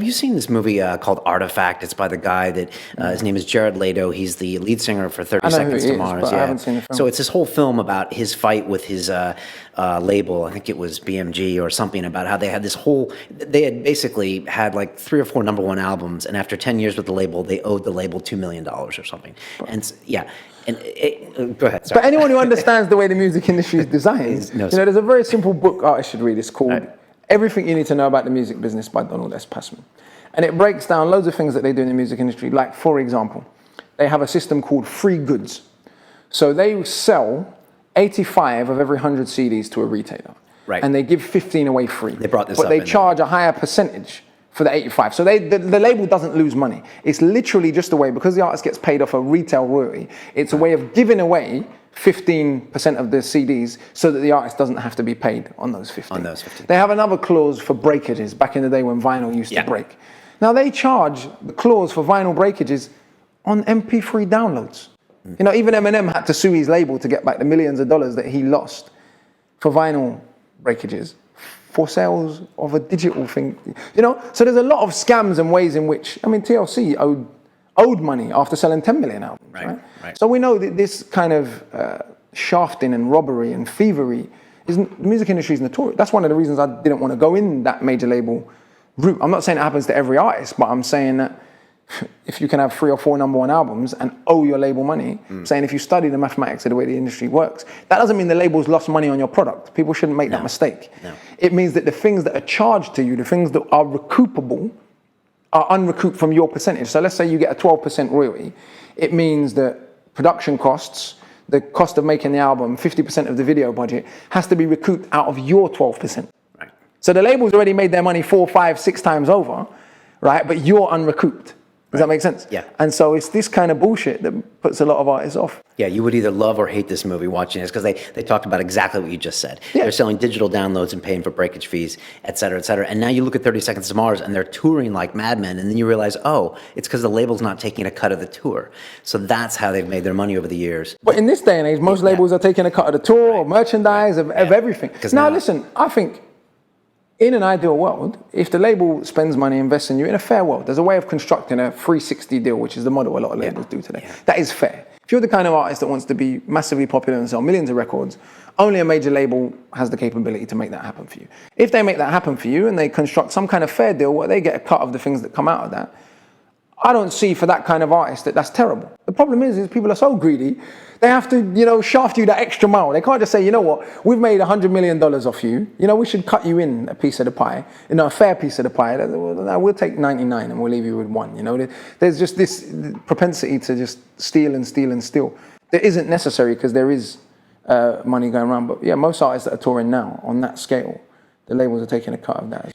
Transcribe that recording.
Have you seen this movie called Artifact? It's by the guy that his name is Jared Leto. He's the lead singer for 30 I know who Seconds he to is, Mars. but I haven't seen the film. So it's this whole film about his fight with his label. I think it was BMG or something, about how they had this whole. They had basically had like 3 or 4 #1 albums, and after 10 years with the label, they owed the label $2 million or something. And yeah. And go ahead. Sorry. But anyone who understands the way the music industry is designed, there's a very simple book artists should read. It's called Everything You Need to Know About the Music Business by Donald S. Passman. And it breaks down loads of things that they do in the music industry. Like, for example, they have a system called free goods. So they sell 85 of every 100 CDs to a retailer. Right. And they give 15 away free. They brought this but up. But they in charge a higher percentage for the 85. So the label doesn't lose money. It's literally just a way, because the artist gets paid off a retail royalty, it's a way of giving away 15% of the CDs so that the artist doesn't have to be paid on those 15. On those 15. They have another clause for breakages back in the day when vinyl used to break. Now they charge the clause for vinyl breakages on MP3 downloads. You know, even Eminem had to sue his label to get back the millions of dollars that he lost for vinyl breakages for sales of a digital thing. You know, so there's a lot of scams and ways in which, I mean, TLC owed money after selling 10 million albums, right? So we know that this kind of shafting and robbery and thievery, the music industry is notorious. That's one of the reasons I didn't want to go in that major label route. I'm not saying it happens to every artist, but I'm saying that if you can have 3 or 4 #1 albums and owe your label money, saying if you study the mathematics of the way the industry works, that doesn't mean the label's lost money on your product. People shouldn't make that mistake. No. It means that the things that are charged to you, the things that are recoupable, are unrecouped from your percentage. So let's say you get a 12% royalty. It means that production costs, the cost of making the album, 50% of the video budget, has to be recouped out of your 12%. Right. So the label's already made their money 4, 5, 6 times over, right? But you're unrecouped. Does that make sense? Yeah. And so it's this kind of bullshit that puts a lot of artists off. Yeah, you would either love or hate this movie watching this, because they talked about exactly what you just said. Yeah. They're selling digital downloads and paying for breakage fees, et cetera, et cetera. And now you look at 30 Seconds to Mars and they're touring like madmen, and then you realize, oh, it's because the label's not taking a cut of the tour. So that's how they've made their money over the years. But in this day and age, most labels are taking a cut of the tour, or merchandise, of everything. Now listen, I think in an ideal world, if the label spends money, invests in you, in a fair world, there's a way of constructing a 360 deal, which is the model a lot of labels do today. That is fair. If you're the kind of artist that wants to be massively popular and sell millions of records, only a major label has the capability to make that happen for you. If they make that happen for you and they construct some kind of fair deal where they get a cut of the things that come out of that, I don't see for that kind of artist that that's terrible. The problem is people are so greedy, they have to, you know, shaft you that extra mile. They can't just say, you know what, we've made $100 million off you. You know, we should cut you in a piece of the pie, you know, a fair piece of the pie. We'll take 99 and we'll leave you with 1. You know, there's just this propensity to just steal and steal and steal. That isn't necessary because there is money going around. But yeah, most artists that are touring now on that scale, the labels are taking a cut of that.